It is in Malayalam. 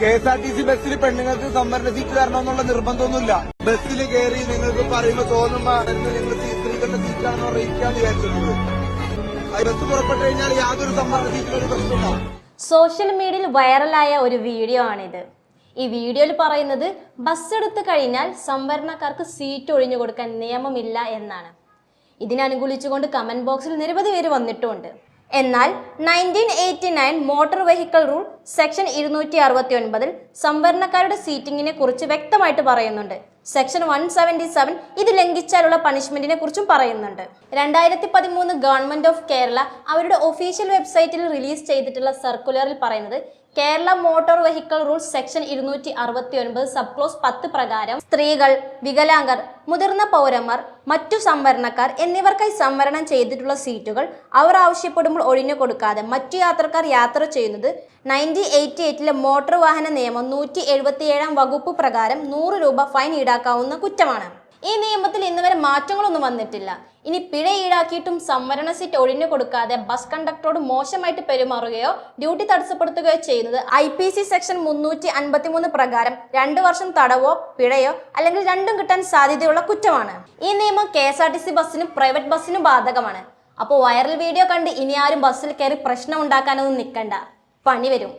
KSRTC ബസ്സിൽ പെണ്ണുങ്ങൾക്ക് സംവരണ സീറ്റ് തരണമെന്നുള്ള നിർബന്ധമൊന്നുമില്ല. ബസ്സിൽ കയറി നിങ്ങൾക്ക് പറയുമ്പോ തോന്നുമ്പോ നിങ്ങൾ സ്ത്രീകളുടെ സീറ്റാണെന്ന് അറിയിക്കാന്ന് വിചാരിച്ചിട്ടുള്ളത്. ബസ് പുറപ്പെട്ടു കഴിഞ്ഞാൽ യാതൊരു സംവരണ സീറ്റിനൊരു പ്രശ്നമില്ല. സോഷ്യൽ മീഡിയയിൽ വൈറലായ ഒരു വീഡിയോ ആണിത്. ഈ വീഡിയോയിൽ പറയുന്നത് ബസ് എടുത്തു കഴിഞ്ഞാൽ സംവരണക്കാർക്ക് സീറ്റ് ഒഴിഞ്ഞു കൊടുക്കാൻ നിയമമില്ല എന്നാണ്. ഇതിനനുകൂലിച്ചുകൊണ്ട് കമന്റ് ബോക്സിൽ നിരവധി പേര് വന്നിട്ടുമുണ്ട്. എന്നാൽ 1989 മോട്ടോർ വെഹിക്കിൾ റൂൾ സെക്ഷൻ 269 സംവരണക്കാരുടെ സീറ്റിങ്ങിനെ കുറിച്ച് വ്യക്തമായിട്ട് പറയുന്നുണ്ട്. സെക്ഷൻ 177 ഇത് ലംഘിച്ചാലുള്ള പണിഷ്മെന്റിനെ കുറിച്ചും പറയുന്നുണ്ട്. 2013 ഗവൺമെന്റ് ഓഫ് കേരള അവരുടെ ഒഫീഷ്യൽ വെബ്സൈറ്റിൽ റിലീസ് ചെയ്തിട്ടുള്ള സർക്കുലറിൽ പറയുന്നത് Kerala motor vehicle rule section 269 sub close 10 പ്രകാരം സ്ത്രീകൾ, വികലാംഗർ, മുതിർന്ന പൗരന്മാർ, മറ്റു സംവരണക്കാർ എന്നിവർക്കായി സംവരണം ചെയ്തിട്ടുള്ള സീറ്റുകൾ അവർ ആവശ്യപ്പെടുമ്പോൾ ഒഴിഞ്ഞു കൊടുക്കാതെ മറ്റു യാത്രക്കാർ യാത്ര ചെയ്യുന്നത് 1988 മോട്ടോർ വാഹന നിയമം 177 വകുപ്പ് പ്രകാരം 100 രൂപ ഫൈൻ ഈടാക്കാവുന്ന കുറ്റമാണ്. ഈ നിയമത്തിൽ ഇന്നുവരെ മാറ്റങ്ങളൊന്നും വന്നിട്ടില്ല. ഇനി പിഴ ഈടാക്കിയിട്ടും സംവരണ സീറ്റ് ഒഴിഞ്ഞു കൊടുക്കാതെ ബസ് കണ്ടക്ടറോട് മോശമായിട്ട് പെരുമാറുകയോ ഡ്യൂട്ടി തടസ്സപ്പെടുത്തുകയോ ചെയ്യുന്നത് IPC സെക്ഷൻ 353 പ്രകാരം 2 വർഷം തടവോ പിഴയോ അല്ലെങ്കിൽ രണ്ടും കിട്ടാൻ സാധ്യതയുള്ള കുറ്റമാണ്. ഈ നിയമം KSRTC ബസ്സിനും പ്രൈവറ്റ് ബസ്സിനും ബാധകമാണ്. അപ്പോൾ വൈറൽ വീഡിയോ കണ്ട് ഇനി ആരും ബസ്സിൽ കയറി പ്രശ്നം ഉണ്ടാക്കാനൊന്നും നിൽക്കണ്ട, പണി വരും.